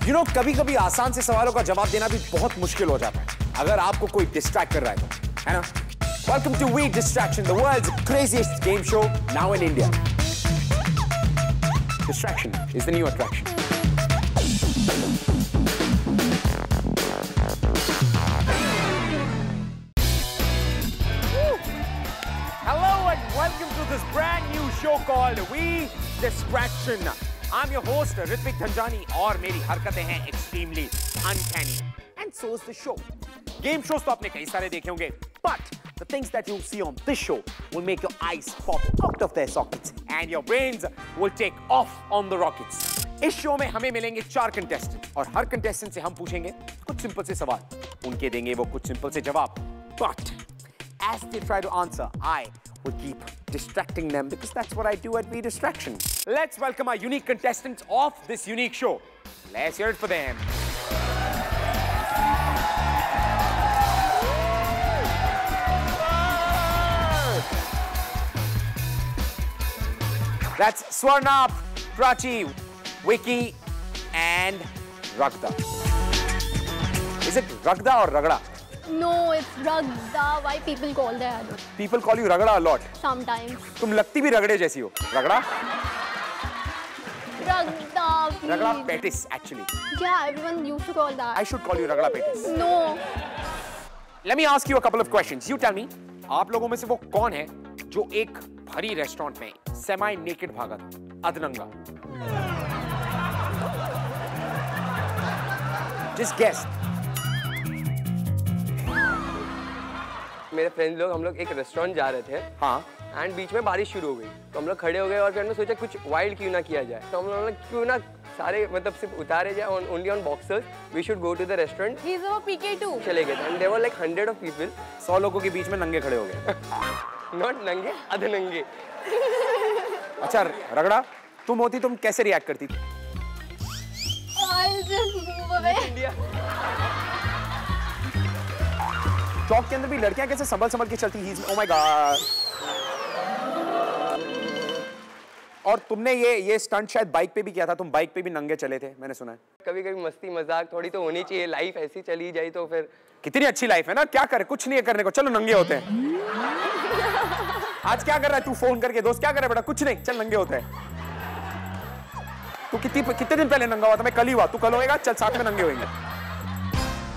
You know, कभी-कभी आसान से सवालों का जवाब देना भी बहुत मुश्किल हो जाता है अगर आपको कोई डिस्ट्रैक्ट कर रहा है ना? Welcome to We Distraction, the world's craziest game show now in India. Distraction is the new attraction. Hello and welcome to this brand new show called We Distraction. I'm your host Ritvik Dhanjani और मेरी हरकतें हैं extremely uncanny. And so is the show. Game shows तो आपने कई सारे देखे होंगे, but the things that you'll see on this show will make your eyes pop out of their sockets and your brains will take off on the rockets. इस show में हमें मिलेंगे 4 कंटेस्टेंट और हर कंटेस्टेंट से हम पूछेंगे कुछ सिंपल से सवाल, उनके देंगे वो कुछ सिंपल से जवाब. But as they try to answer, I will keep distracting them because that's what I do at We Distraction. Let's welcome our unique contestants of this unique show. Let's hear it for them. That's Swarna, Prachi, Vicky, and Ragda. Is it Ragda or Ragda? No, it's Ragda. Why people call that? People call you Ragda a lot. Sometimes. तुम लगती भी रगड़े जैसी हो. Ragda? Ragda, please. Ragda Petis, actually. Yeah, everyone used to call that. I should call you Ragda Petis. No. Let me ask you a couple of questions. You tell me, आप लोगों में से वो कौन है जो एक भरी रेस्टोरेंट में सेमी नेकेड भागा था, अधनंगा? Just guess. मेरे फ्रेंड्स लोग हम लोग एक रेस्टोरेंट जा रहे थे. हाँ. एंड बीच में बारिश शुरू हो गई तो हम लोग खड़े हो गए और फिर हमने सोचा कुछ वाइल्ड क्यों ना किया जाए. तो हम लोगों ने क्यों ना सारे मतलब सिर्फ उतारे जाए only on boxers. We should go to the restaurant. He's a PK2. चले गए and there were like 100 of people. 100 लोगों के बीच में नंगे खड़े हो गए. नॉट नंगे, अधनंगे. अच्छा रगड़ा, तुम होती तुम कैसे रिएक्ट करती थी? I'll just move away. India. चौक के अंदर भी लड़कियां कैसे संभल के चलती हैं? Oh my God. और तुमने ये स्टंट शायद बाइक पे भी किया था. तुम बाइक पे भी नंगे चले थे, मैंने सुना है. कभी-कभी मस्ती मजाक थोड़ी तो होनी चाहिए. लाइफ ऐसी चली जाए तो फिर कितनी अच्छी लाइफ है ना. क्या करे, कुछ नहीं है करने को, चलो नंगे होते हैं. आज क्या कर रहा है तू? फोन करके दोस्त क्या कर रहा है बेटा? कुछ नहीं, चल नंगे होते हैं. तू कितने दिन पहले नंगा हुआ था? मैं कल ही हुआ. तू कल होएगा, चल साथ में नंगे होंगे.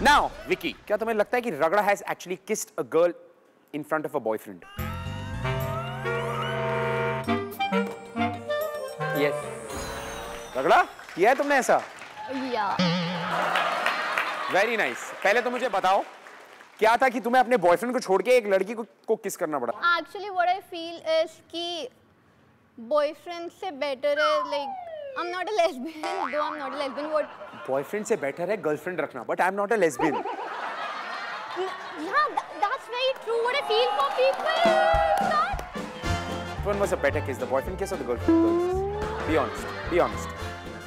Now, Vicky, क्या तुम्हें लगता है कि Ragda has actually kissed a girl in front of a boyfriend? Yes. Ragda, किया है तुमने ऐसा? Yeah. Very nice. पहले तो मुझे बताओ क्या था कि तुम्हें अपने बॉयफ्रेंड को छोड़ के एक लड़की को किस करना पड़ा? Actually, what I feel is कि boyfriend से better है like I'm not a lesbian, though I'm not a lesbian. What? Boyfriend से बेटर है गर्लफ्रेंड रखना, but I'm not a lesbian. Yeah, that's very true. What I feel for people. That. Which one was a better kiss, the boyfriend kiss or the girlfriend kiss? Be honest. Be honest.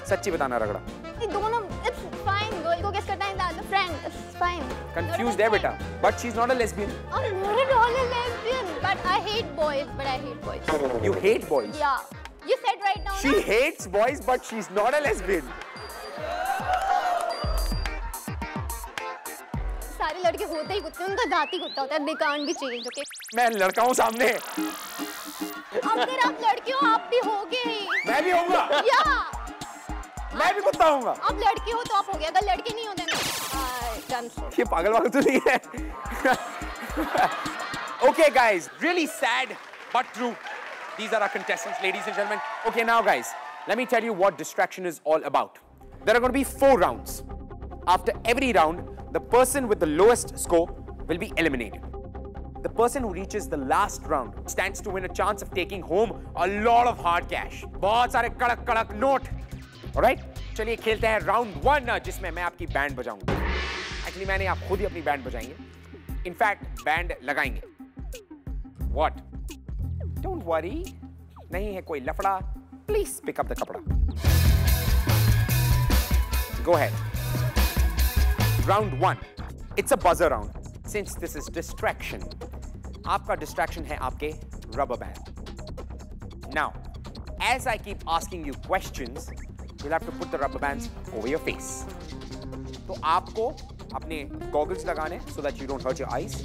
सच्ची बताना रगड़ा. दोनों, it's fine. Girl को kiss करता है as a friend. It's fine. Confused है बेटा. But she's not a lesbian. I'm not at all a lesbian, but I hate boys. But I hate boys. You hate boys? Yeah. You said right now. She hates boys, but she's not a lesbian. सारे लड़के होते ही कुत्ते, उनका जाति कुत्ता होता है. They can't be changed, okay? मैं लड़का हूँ सामने. अगर आप लड़के हो, आप भी होगे ही. मैं भी होऊंगा. Yeah. मैं भी कुत्ता होऊंगा. आप लड़के हो तो आप हो गए, अगर लड़के नहीं होते ना. ये पागल तो नहीं है. Okay, guys, really sad but true. These are our contestants, ladies and gentlemen. Okay, now guys, let me tell you what distraction is all about. There are going to be 4 rounds. After every round, the person with the lowest score will be eliminated. The person who reaches the last round stands to win a chance of taking home a lot of hard cash. बहुत सारे कड़क note. Alright? चलिए खेलते हैं round 1 जिसमें मैं आपकी band बजाऊंगा. Actually मैंने आप खुद ही अपनी बैंड बजाएंगे. In fact, बैंड लगाएंगे. What? Don't worry. नहीं है कोई लफड़ा. Please pick up the कपड़ा. Go ahead. Round 1. It's a buzzer round. Since this is distraction, आपका distraction है आपके rubber band. Now, as I keep asking you questions, you'll have to put the rubber bands over your face. तो आपको अपने goggles लगाने so that you don't hurt your eyes.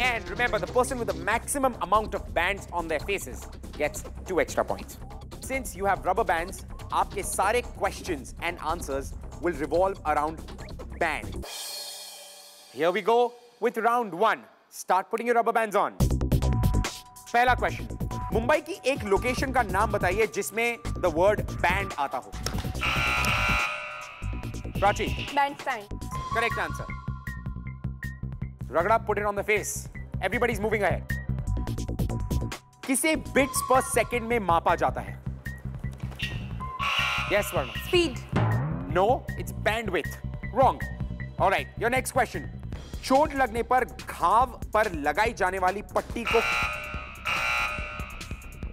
And remember, the person with the maximum amount of bands on their faces gets 2 extra points. Since you have rubber bands, आपके सारे questions and answers will revolve around bands. Here we go with round 1. Start putting your rubber bands on. पहला question. Mumbai की एक location का नाम बताइए जिसमें the word band आता हो. Prachi. Bandstand. Correct answer. Ragda, put it on the face. Everybody's moving ahead. किसे bits per second में मापा जाता है? Yes, Varna. Speed. No, it's bandwidth. Wrong. All right, your next question. चोट लगने पर घाव पर लगाई जाने वाली पट्टी को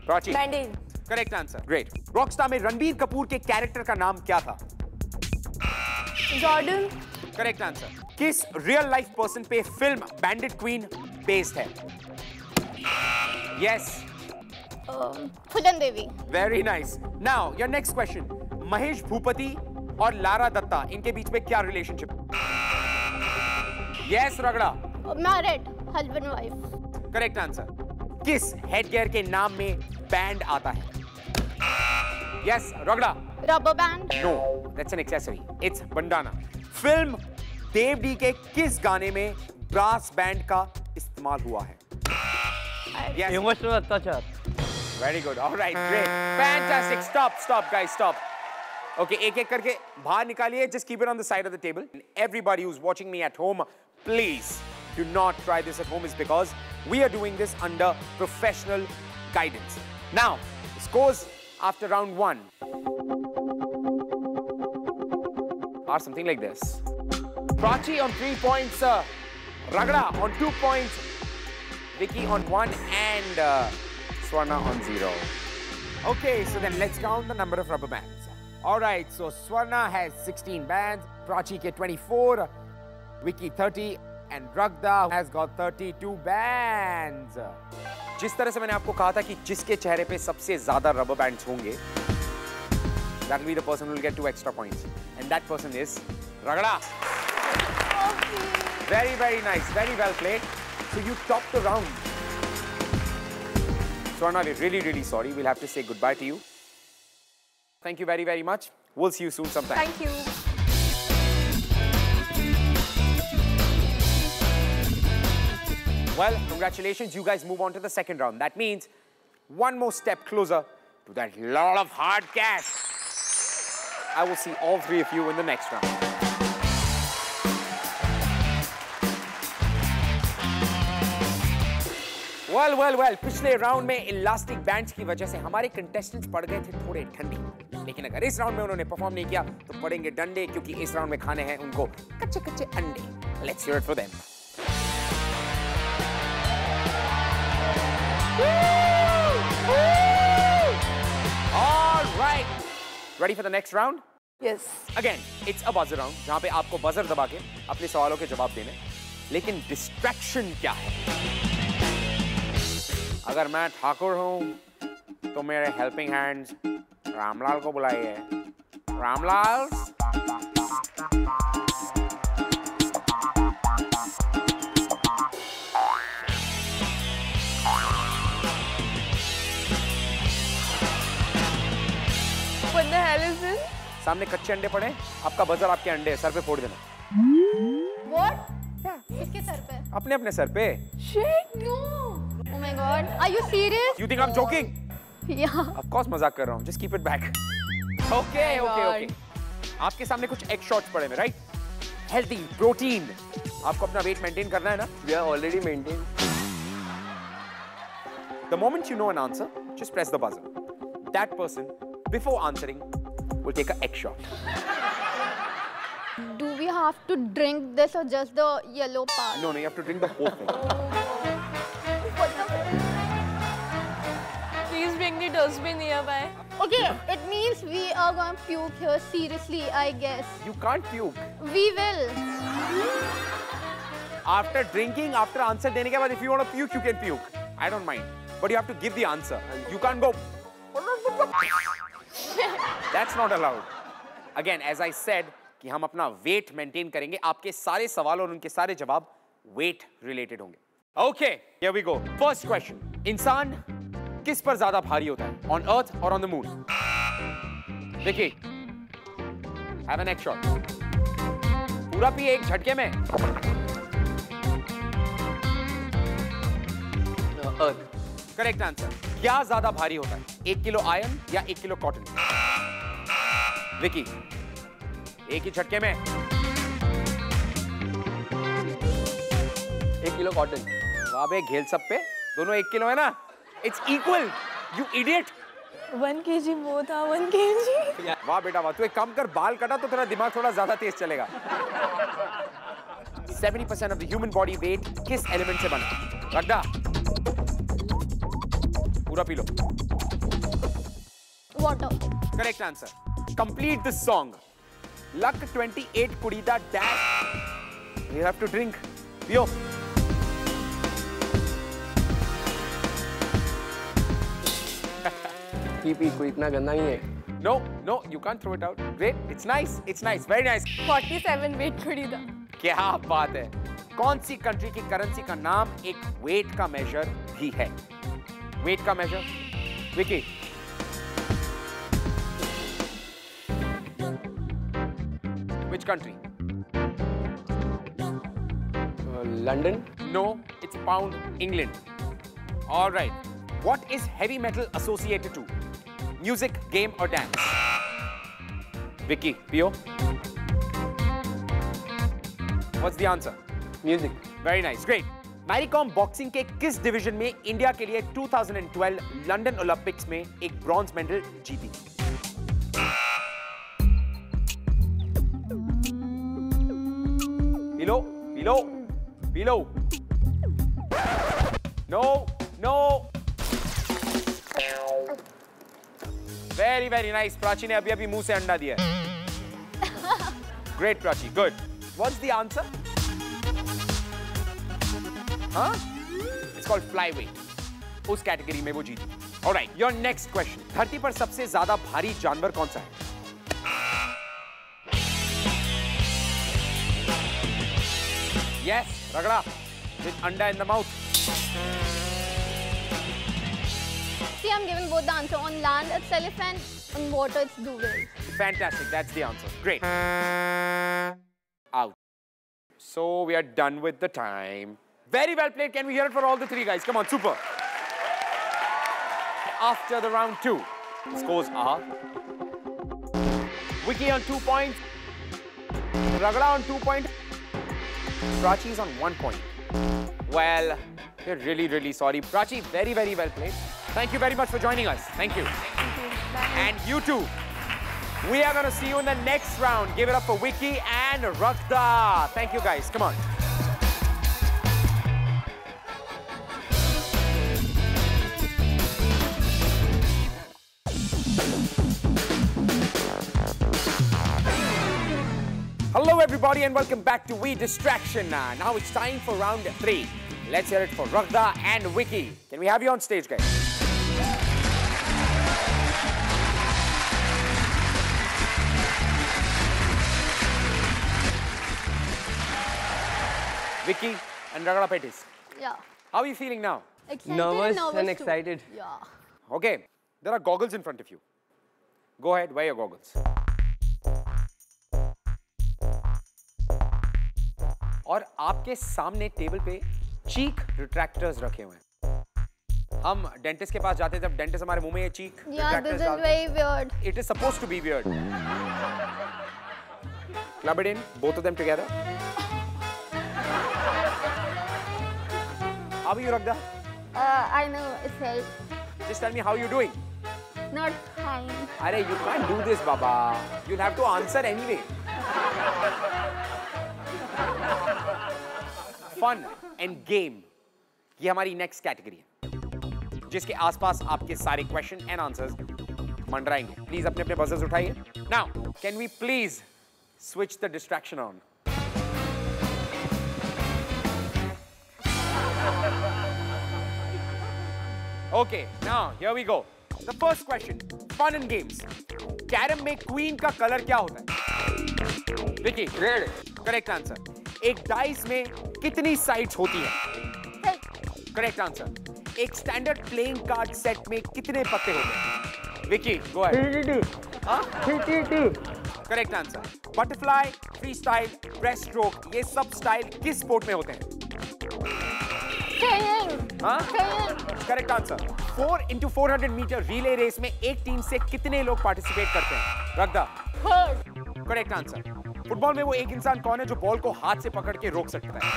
Prachi. Band-aid. Correct answer. Great. Rockstar में रणबीर कपूर के कैरेक्टर का नाम क्या था? Jordan. Correct answer. किस रियल लाइफ पर्सन पे फिल्म बैंडिट क्वीन बेस्ड है? Yes. Fulan Devi. Very nice. Now, your next question. Mahesh Bhupathi और लारा दत्ता इनके बीच में क्या रिलेशनशिप? Yes, रगड़ा. Married. Husband wife. Correct answer. किस हेडगियर के नाम में बैंड आता है? Yes, रगड़ा. Rubber band. No, that's an accessory. It's bandana. फिल्म देवडी के किस गाने में ब्रास बैंड का इस्तेमाल हुआ है? Yes. इमोशनल अत्याचार. Very good. All right, great. Fantastic. Stop, guys, stop. Okay, एक-एक करके बाहर निकालिए. Just keep it on the side of the table. Everybody who's watching me at home, please do not try this at home. It's because we are doing this under professional guidance. Now, scores after round 1 are something like this. Prachi on 3 points, Ragda on 2 points, Vicky on 1, and Swarna on 0. Okay, so then let's count the number of rubber bands. All right, so Swarna has 16 bands, Prachi ke 24, Vicky 30, and Ragda has got 32 bands. जिस तरह से मैंने आपको कहा था कि जिसके चेहरे पे सबसे ज्यादा rubber bands होंगे, that will be the person who will get 2 extra points, and that person is Ragda. Very, very nice, very well played. So you topped the round. Swarna, we're really, really sorry. We'll have to say goodbye to you. Thank you very, very much. We'll see you soon sometime. Thank you. Well, congratulations. You guys move on to the second round. That means one more step closer to that lot of hard cash. I will see all 3 of you in the next round. Well, पिछले round में elastic bands की वजह से हमारे contestants पड़ गए थे थोड़े ठंडी, लेकिन अगर इस राउंड में उन्होंने परफॉर्म नहीं किया तो पड़ेंगे डंडे, क्योंकि इस राउंड में खाने हैं उनको कच्चे अंडे. Let's hear it for them. All right. Ready for the next round? Yes. Again, it's a buzzer round, जहाँ पे आपको बजर दबा के अपने सवालों के जवाब देने. लेकिन डिस्ट्रैक्शन क्या है? अगर मैं ठाकुर हूँ तो मेरे हेल्पिंग हैंड्स रामलाल को बुलाइए. Ramlal. What the hell is this? सामने कच्चे अंडे पड़े, आपका बजर आपके अंडे सर पे फोड़ देना. What? किसके सर पे? अपने सर पे. Shit, no. Oh my God. Are you serious? You think I'm joking? Yeah. Of course मजाक कर रहा हूँ. Just keep it back. Okay. आपके सामने कुछ egg shots पड़े हैं, right? Healthy, protein. आपको अपना weight maintain करना है ना? We are already maintained. The moment you know an answer, just press the buzzer. That person, before answering, will take an egg shot. Do we have to drink this or just the yellow part? No, you have to drink the whole thing. What the? Please bring the dustbin nearby. Okay, it means we are going to puke here. Seriously, I guess. You can't puke. We will. After drinking, after answer देने के बाद, if you want to puke, you can puke. I don't mind. but you have to give the answer. You can't go. That's not allowed. Again, as I said, कि हम अपना weight maintain करेंगे. आपके सारे सवाल और उनके सारे जवाब weight related होंगे. Okay, here we go. First question. इंसान किस पर ज्यादा भारी होता है? On Earth or on the moon? Vicky, have a next shot. पूरा पी एक झटके में. Earth. Correct answer. क्या ज्यादा भारी होता है? 1 किलो आयरन या 1 किलो कॉटन? विकी, एक ही झटके में. 1 किलो कॉटन. वाह बे, घेल सब पे दोनों 1 किलो है ना? It's equal. You idiot. 1 kg वो था, 1 kg. वाह बेटा वाह. तू एक काम कर, बाल कटा तो तेरा दिमाग थोड़ा ज्यादा तेज चलेगा. 70% of the human body weight किस एलिमेंट से बना? रगड़ा. पूरा P low. Water. Correct answer. Complete this song. Luck 28 Kudida dash. You have to drink. Pio. P कोई इतना गंदा नहीं है. No, no, you can't throw it out. Great. It's nice. It's nice. Very nice. 47 weight थोड़ी था. क्या बात है. कौन सी कंट्री की करेंसी का नाम एक वेट का मेजर भी है? वेट का measure. Vicky. Which country? London. No, it's pound, England. All right. What is heavy metal associated to? Music, game, or dance? Vicky, Pio. What's the answer? Music. Very nice, great. Mary Kom boxing के किस division में India के लिए 2012 London Olympics में एक bronze medal जीती? Below, below, below. No, no. Very, very nice. Prachi ने अभी मुंह से अंडा दिया. Great, Prachi. Good. What's the answer? Huh? It's called flyweight. उस कैटेगरी में वो जीती. All right. Your next question. धरती पर सबसे ज्यादा भारी जानवर कौन सा है? Yes, रगड़ा. With anda in the mouth. See, I'm giving both the answer. On land, it's elephant. On water, it's blue whale. Fantastic. That's the answer. Great. Out. So we are done with the time. Very well played. Can we hear it for all the three guys? Come on, super. After the round 2, scores are Vicky on 2 points, Ragda on 2 points, Prachi is on 1 point. Well, we're really, really sorry. Prachi, very, very well played. Thank you very much for joining us. Thank you. Thank you. Bye. And you too. We are going to see you in the next round. Give it up for Vicky and Ragda. Thank you guys. Come on. Hello everybody and welcome back to We Distraction. Now it's time for round 3. Let's hear it for Ragda and Vicky. Can we have you on stage, guys? Vicky and Ragda Pettis. Yeah. How are you feeling now? Excited Nervous and too. excited. Yeah. Okay, there are goggles in front of you. Go ahead, wear your goggles. और आपके सामने table पे चीक रिट्रैक्टर्स रखे हुए हैं. हम dentist के पास जाते हैं जब डेंटिस्ट हमारे मुंह में ये चीक Yeah, this is very weird. It is supposed to be weird. Club it in, both of them together. How are you, Ragda? I know it's right. Just tell me how you're doing. Not fine. Arey, you can't do this, Baba. You'll have to answer anyway. Fun and game. ये हमारी next category है, जिसके आसपास आपके सारे question and answers मंडराएंगे. Please अपने अपने buzzers उठाइए. Now, can we please switch the distraction on? Okay, now here we go. The first question, fun and games. Carrom में क्वीन का कलर क्या होता है? विकी, रेड। Correct answer. एक डाइस में कितनी साइड्स होती हैं? Correct answer. एक स्टैंडर्ड प्लेइंग कार्ड सेट में कितने पत्ते होते हैं? Vicky, go ahead. 32। Correct answer. Butterfly, free style, breast stroke, ये सब स्टाइल किस स्पोर्ट में होते हैं? Correct answer. 4x400 metre relay race में एक टीम से कितने लोग पार्टिसिपेट करते हैं? रगदा। Correct answer. फुटबॉल में वो एक इंसान कौन है जो बॉल को हाथ से पकड़ के रोक सकता है?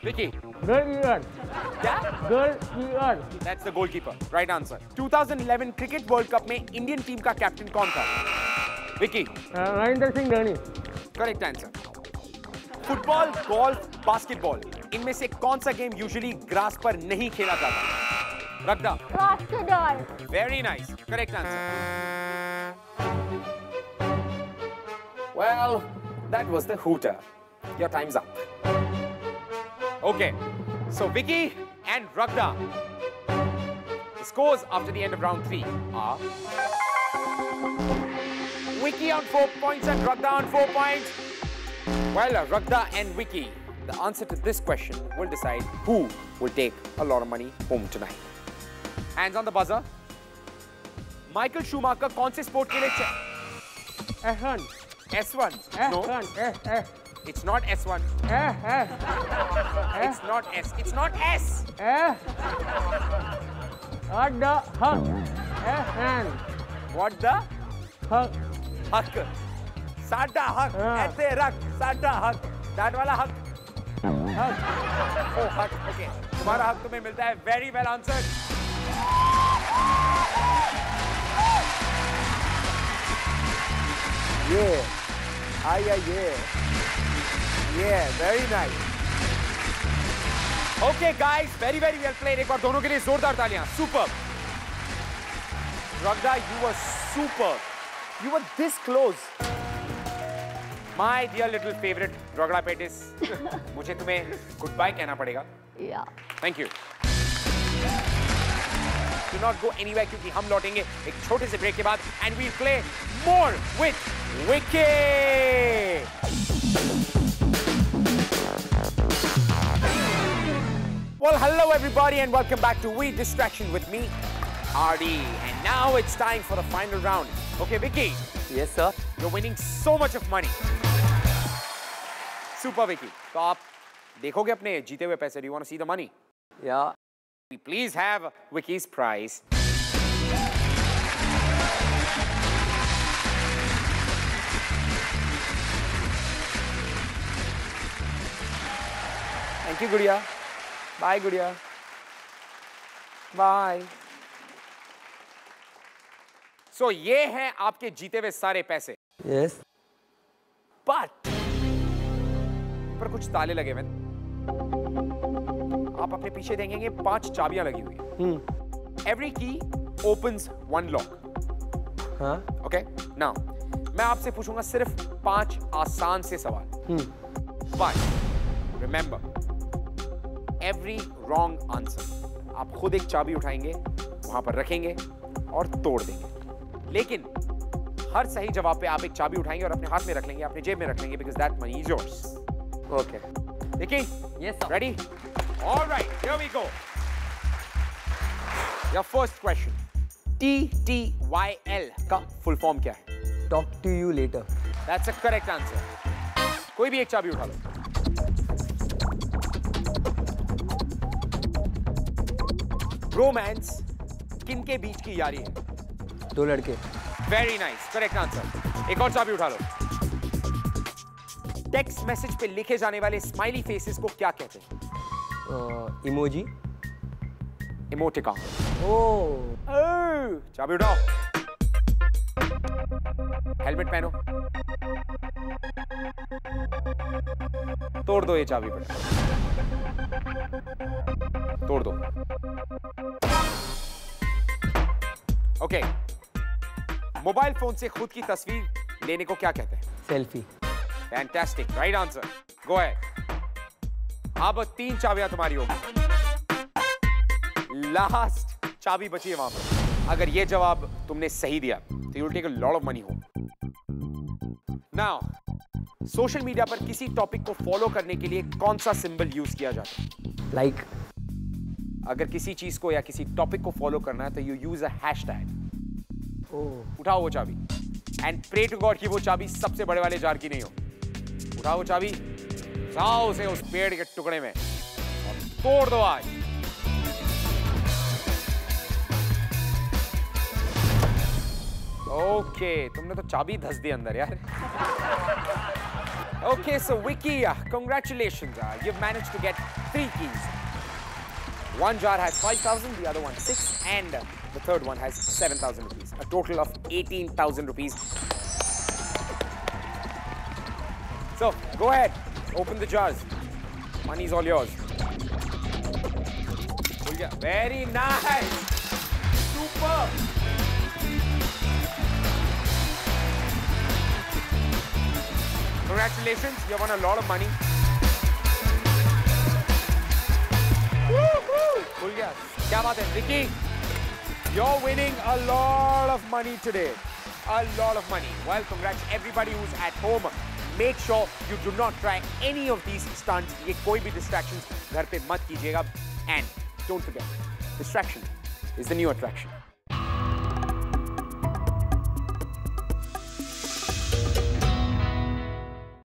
विकी। गोलकीपर। क्या? Goalkeeper. That's the goalkeeper. Right answer. 2011 cricket world cup में इंडियन टीम का कैप्टन कौन था? Vicky. Mahendra Singh Dhoni. Correct answer. Football, golf, basketball, इनमें से कौन सा गेम यूजुअली ग्रास पर नहीं खेला जाता? रगदा। Basketball. Very nice. Correct answer. Well, that was the hooter. Your time's up. Okay. So Vicky and Ragda. The scores after the end of round 3 are Vicky on 4 points and Ragda on 4 points. Well, Ragda and Vicky, the answer to this question will decide who will take a lot of money home tonight. Hands on the buzzer. Michael Schumacher कौन से sport के लिए F1. S1? No. It's not S1. It's not S. It's not S. What the huck? F1. What the? Huck. Huck. साडा हक. ऐसे रख. साडा हक. That वाला हक. Huck. Oh, हक. Okay. तुम्हारा हक तुम्हें मिलता है. Very well answered. Yeah. Yeah, very nice. Okay, guys, very well played. एक बार दोनों के लिए जोरदार तालियां. Superb. Ragda, you were superb. You were this close. My dear little favorite, Ragda Pettis. मुझे तुम्हें goodbye कहना पड़ेगा. Yeah. Thank you. Do not go anywhere क्योंकि हम लौटेंगे एक छोटे से ब्रेक के बाद and we'll play more with Vicky. Well, hello everybody and welcome back to We Distraction with me, RD. And now it's time for the final round. Okay, Vicky. Yes, sir. You're winning so much of money. Super, Vicky. तो आप देखोगे अपने जीते हुए पैसे? Do you want to see the money? Yeah. Please have Vicky's prize. Thank you, Gudiya. Bye, Gudiya. Bye. So, ये हैं आपके जीते हुए सारे पैसे. Yes. But पर कुछ ताले लगे हुए. आप अपने पीछे देखेंगे 5 चाबियां लगी हुई हैं. Every key opens one lock. हाँ. Okay? Now, मैं आपसे पूछूंगा सिर्फ 5 आसान से सवाल. But remember, every wrong answer. आप खुद एक चाबी उठाएंगे, वहां पर रखेंगे और तोड़ देंगे. लेकिन हर सही जवाब पे आप एक चाबी उठाएंगे और अपने हाथ में रख लेंगे, अपने जेब में रख लेंगे, because that money is yours. Okay. Vicky? Yes, sir. Ready? All right, here we go. Your first question. TTYL का full form क्या है? Talk to you later. That's a correct answer. कोई भी एक चाबी उठा लो. Romance किनके बीच की यारी है? 2 लड़के. Very nice, correct answer. एक और चाबी उठा लो. टेक्स्ट मैसेज पे लिखे जाने वाले स्माइली फेसेस को क्या कहते हैं? Emoji. इमोटिकॉन. Oh. चाबी उठाओ. हेलमेट पहनो. तोड़ दो ये चाबी पर. तोड़ दो. ओके. मोबाइल फोन से खुद की तस्वीर लेने को क्या कहते हैं? Selfie. Fantastic, right answer. Go ahead. अब 3 चाबियां तुम्हारी होगी. Last चाबी बची है वहां पर। अगर ये जवाब तुमने सही दिया तो you'll take a lot of money home. Now, social media पर किसी टॉपिक को फॉलो करने के लिए कौन सा सिंबल यूज किया जाता है? लाइक अगर किसी चीज को या किसी टॉपिक को फॉलो करना है तो यू यूज अ हैशटैग। उठाओ वो चाबी एंड प्रे टू गॉड कि वो चाबी सबसे बड़े वाले जार की नहीं हो। उठाओ वो चाबी, जाओ उसे उस पेड़ के टुकड़े में और तोड़ दो आज। ओके, तुमने तो चाबी धस दी अंदर यार। Okay, so Vicky, congratulations. You've managed to get 3 keys. One jar has 5,000, the other one 6, and the third one has 7,000 rupees. A total of 18,000 rupees. So, go ahead, open the jars. Money's all yours. Very nice. Super. Congratulations, you won a lot of money. Cool, yeah. क्या बात है, Vicky? You're winning a lot of money today. A lot of money. Well, congrats everybody who's at home. Make sure you do not try any of these stunts. ये कोई भी distractions घर पे मत कीजिएगा. And don't forget, distraction is the new attraction.